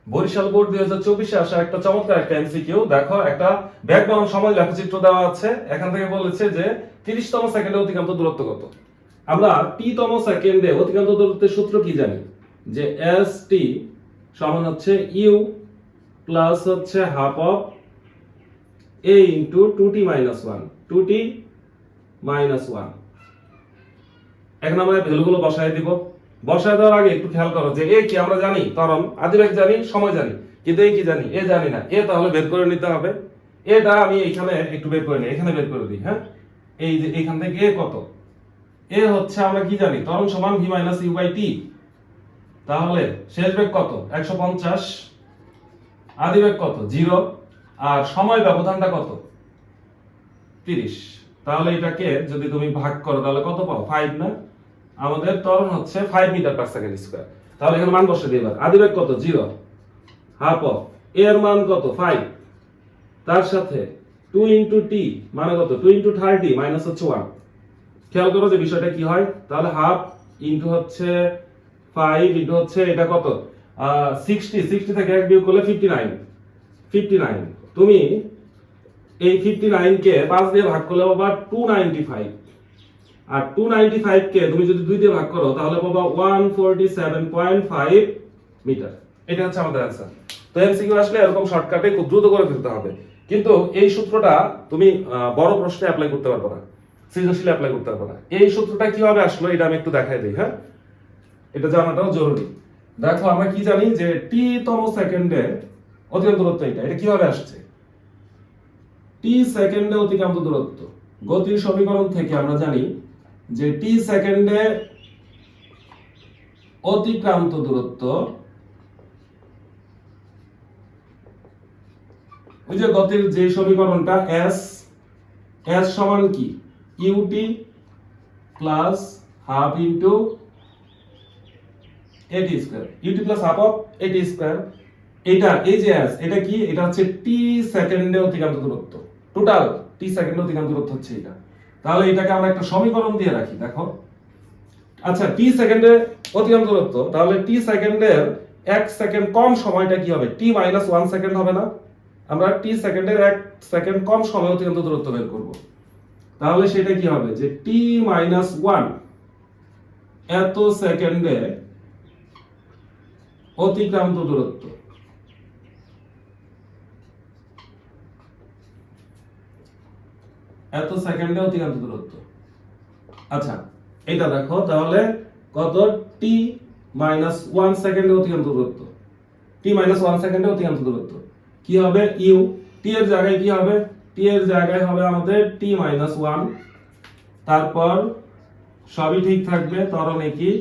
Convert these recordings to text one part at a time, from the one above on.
Barishal board 2024 এ আসা একটা চমৎকার একটা এমসিকিউ। দেখো, একটা ব্যাগ বনাম সময় লেখচিত্র দেওয়া আছে। এখান থেকে বলেছে যে 30তম সেকেন্ডে অতিক্রান্ত দূরত্ব কত। আমরা tতম সেকেন্ডে অতিক্রান্ত দূরত্বের সূত্র কি জানি? যে st সমান হচ্ছে u প্লাস হচ্ছে half of a into 2t minus 1 2t minus 1। এখন আমরা ভ্যালুগুলো বসায় দিব। বসায় দেওয়ার আগে একটু খেয়াল করো যে এ কি আমরা জানি, ত্বরণ, আদিবেগ জানি, সময় জানি, কিন্তু এ কি জানি? এ জানি না। এ তাহলে বের করে নিতে হবে। এটা আমি এখানে একটু বের করে নিই, এখানে বের করে দিই। হ্যাঁ, এই যে এখান থেকে এ কত? এ হচ্ছে আমরা কি জানি? ত্বরণ সমান v minus u by t। তাহলে শেষ বেগ কত? 150। আদিবেগ কত? 0। আর সময় ব্যবধানটা কত? 30। তাহলে এটাকে যদি তুমি ভাগ করো তাহলে কত পাও? 5 না? আমাদের ত্বরণ হচ্ছে 5 মিটার পার সেকেন্ড স্কয়ার। তাহলে এখানে মান বসিয়ে দিই এবার। আদিবেগ কত? 0। হাফ অফ এর মান কত? 5। তার সাথে 2 ইনটু t মানে কত? 2 ইনটু 30 মাইনাস হচ্ছে 1। খেয়াল করো যে বিষয়টা কি হয়। তাহলে হাফ ইনটু হচ্ছে 5 ইনটু হচ্ছে এটা কত? 60 থেকে 1 বিয়োগ করলে 59। তুমি এই 59 কে 5 দিয়ে ভাগ করলে পাবা 295। আর 295 কে তুমি যদি 2 দিয়ে ভাগ করো তাহলে পাবা 147.5 মিটার। এটা হচ্ছে আমাদের आंसर। তো এমসিকিউ আসলে এরকম শর্টকাটে খুব দ্রুত করে ফেলতে হবে। কিন্তু এই সূত্রটা তুমি বড় প্রশ্নে অ্যাপ্লাই করতে পারবে না, সৃজনশীলে অ্যাপ্লাই করতে পারবে না। এই সূত্রটা কিভাবে আসলো এটা আমি একটু দেখাই দিই। হ্যাঁ, এটা জানাটাও জরুরি। দেখো, আমরা কি জানি যে tতম সেকেন্ডে অতিক্রান্ত দূরত্ব এটা কিভাবে আসছে? t সেকেন্ডে অতিক্রান্ত দূরত্ব গতির সমীকরণ থেকে আমরা জানি যে t সেকেন্ডে অতিক্রান্ত দূরত্ব, ওই যে গতির যে সমীকরণটা s সমান কি? ut plus half into at square, ut plus half of at square. এটা এই যে s এটা কি? এটা হচ্ছে t সেকেন্ডে অতিক্রান্ত দূরত্ব। টোটাল t সেকেন্ডে অতিক্রান্ত দূরত্ব হচ্ছে এটা। তাহলে এটাকে আমরা একটা সমীকরণ দিয়ে রাখি। দেখো, আচ্ছা, t সেকেন্ডে অতিক্রান্ত দূরত্ব, তাহলে t সেকেন্ডের 1 সেকেন্ড কম সময়টা কি হবে? t মাইনাস 1 সেকেন্ড হবে না? আমরা t সেকেন্ডের 1 সেকেন্ড কম সময় অতিক্রান্ত দূরত্ব বের করব। তাহলে সেটা কি হবে? যে t মাইনাস 1 এত সেকেন্ডে অতিক্রান্ত দূরত্ব। এত সেকেন্ডে অতিক্রান্ত দূরত্ব। আচ্ছা, এটা দেখো তাহলে কত? t মাইনাস 1 সেকেন্ডে অতিক্রান্ত দূরত্ব। t মাইনাস 1 সেকেন্ডে অতিক্রান্ত দূরত্ব কি হবে? u। t এর জায়গায় কি হবে? t এর জায়গায় হবে আমাদের t মাইনাস 1। তারপর সবই ঠিক থাকবে, ত্বরণ একই,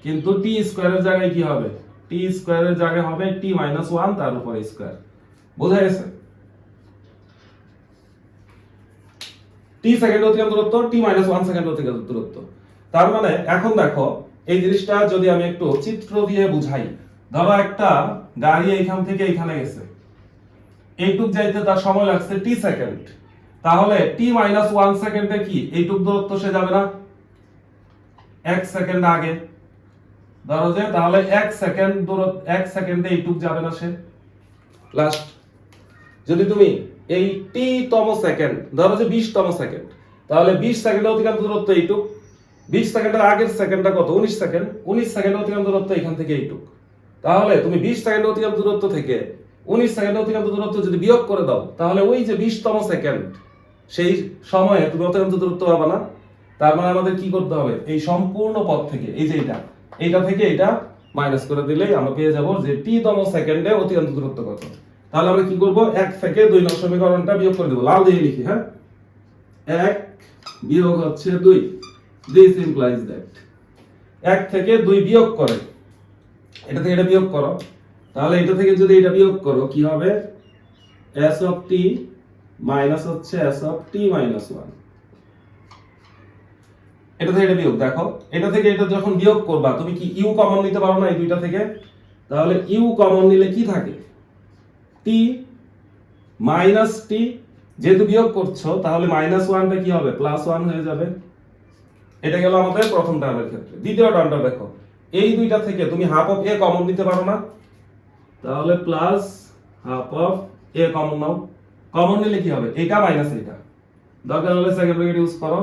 কিন্তু t স্কয়ারের জায়গায় কি হবে? t স্কয়ারের জায়গায় হবে t মাইনাস 1 তার উপর স্কয়ার। বোঝা গেছে? t সেকেন্ড অতিক্রান্ত দূরত্ব, t মাইনাস 1 সেকেন্ড অতিক্রান্ত দূরত্ব। তার মানে এখন দেখো, এই জিনিসটা যদি আমি একটু চিত্র দিয়ে বুঝাই। ধরো একটা গাড়ি এখান থেকে এখানে গেছে, এইটুক যাইতে তার সময় লাগছে t সেকেন্ড। তাহলে t মাইনাস 1 সেকেন্ডে কি এইটুক দূরত্ব সে যাবে না? 1 সেকেন্ড আগে ধরো যে, তাহলে 1 সেকেন্ড দূরত্ব 1 সেকেন্ডে এইটুক যাবে না সে। লাস্ট যদি তুমি এই t তম সেকেন্ড ধরো যে 20তম সেকেন্ড, তাহলে 20 সেকেন্ডে অতিক্রান্ত দূরত্ব এইটুক। 20 সেকেন্ডের আগের সেকেন্ডটা কত? 19 সেকেন্ড। 19 সেকেন্ডে অতিক্রান্ত দূরত্ব এখান থেকে এইটুক। তাহলে তুমি 20 সেকেন্ডে অতিক্রান্ত দূরত্ব থেকে 19 সেকেন্ডে অতিক্রান্ত দূরত্ব যদি বিয়োগ করে দাও, তাহলে ওই যে 20তম সেকেন্ড সেই সময়ে তুমি অতিক্রান্ত দূরত্ব পাবা না। তার মানে আমাদের কি করতে হবে? এই সম্পূর্ণ পথ থেকে এই যে এইটা থেকে এটা মাইনাস করে দিলেই আমরা পেয়ে যাব যে t তম সেকেন্ডে অতিক্রান্ত দূরত্ব কত। তাহলে আমরা কি করব? 1 থেকে 2 নং সমীকরণটা বিয়োগ করে দেব। লাল দিয়ে লিখি। হ্যাঁ, 1 বিয়োগ হচ্ছে 2। দিস ইমপ্লাইজ দ্যাট 1 থেকে 2 বিয়োগ করে এটা থেকে এটা বিয়োগ করো, তাহলে এটা থেকে যদি এটা বিয়োগ করো কি হবে? s অফ t মাইনাস হচ্ছে s অফ t মাইনাস 1। এটা থেকে এটা বিয়োগ। দেখো, এটা থেকে এটা যখন বিয়োগ করবা তুমি কি u কমন নিতে পারো না এই দুইটা থেকে? তাহলে u কমন নিলে কি থাকে? t মাইনাস t, যেহেতু বিয়োগ করছো তাহলে মাইনাস 1টা কি হবে? প্লাস 1 হয়ে যাবে। এটা গেল আমাদের প্রথম টার্মের ক্ষেত্রে। দ্বিতীয় টার্মটা দেখো, এই দুইটা থেকে তুমি হাফ অফ a কমন নিতে পারো না? তাহলে plus half of a common now, common নিলে কি হবে এটা মাইনাস এটা, দরকার হলে সেকেন্ড ব্র্যাকেট ইউজ করো,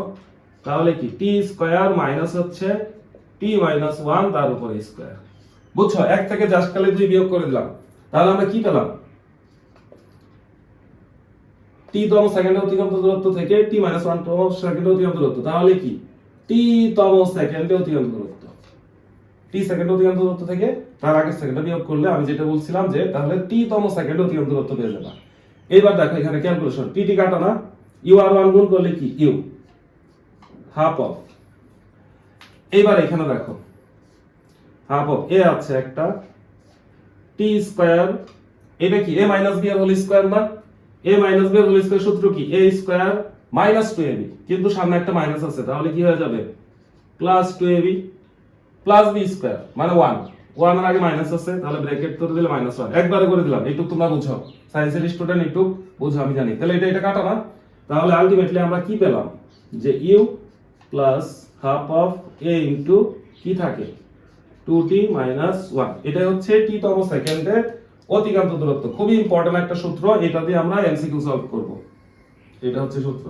তাহলে কি টি স্কয়ার মাইনাস হচ্ছে টি মাইনাস 1 তার উপরে স্কয়ার। বুঝছো, এক থেকে জাস্ট খালি 2 বিয়োগ করে দিলাম, তাহলে আমরা কি পেলাম টি তম সেকেন্ডে অতিক্রান্ত দূরত্ব থেকে টি মাইনাস 1 তম সেকেন্ডে অতিক্রান্ত দূরত্ব, তাহলে কি টি তম সেকেন্ডে অতিক্রান্ত দূরত্ব, টি সেকেন্ডে অতিক্রান্ত দূরত্ব থেকে তার আগের সেকেন্ডে বিয়োগ করলে আমি যেটা বলছিলাম যে তাহলে টি তম সেকেন্ডে অতিক্রান্ত দূরত্ব পেয়ে যাবে। এবার দেখো এখানে ক্যালকুলেশন, টি টি কাটা না, ইউ আর 1 গুণ করলে কি ইউ হাফ অফ, এবার এখানে দেখো হাফ অফ এ আছে একটা টি স্কয়ার, এটা কি এ মাইনাস বি এর হোল স্কয়ার না, এ মাইনাস বি এর হোল স্কয়ার সূত্র কি এ স্কয়ার মাইনাস 2ab, কিন্তু সামনে একটা মাইনাস আছে তাহলে কি হয়ে যাবে plus 2ab plus B square মানে 1, 1 এর আগে মাইনাস আছে তাহলে ব্র্যাকেট করে দিলে মাইনাস 1, একবারে করে দিলাম, একটু তোমরা বুঝো সায়েন্সের স্টুডেন্ট একটু বুঝো আমি জানি, তাহলে এটা কাটা না, তাহলে আলটিমেটলি আমরা কি পেলাম যে u plus half of a into কি থাকে 2t মাইনাস 1, এটা হচ্ছে টি তম সেকেন্ডে অতিক্রান্ত দূরত্ব। খুবই ইম্পর্টেন্ট একটা সূত্র, এটা দিয়ে আমরা এমসিকিউ সলভ করব, এটা হচ্ছে সূত্র।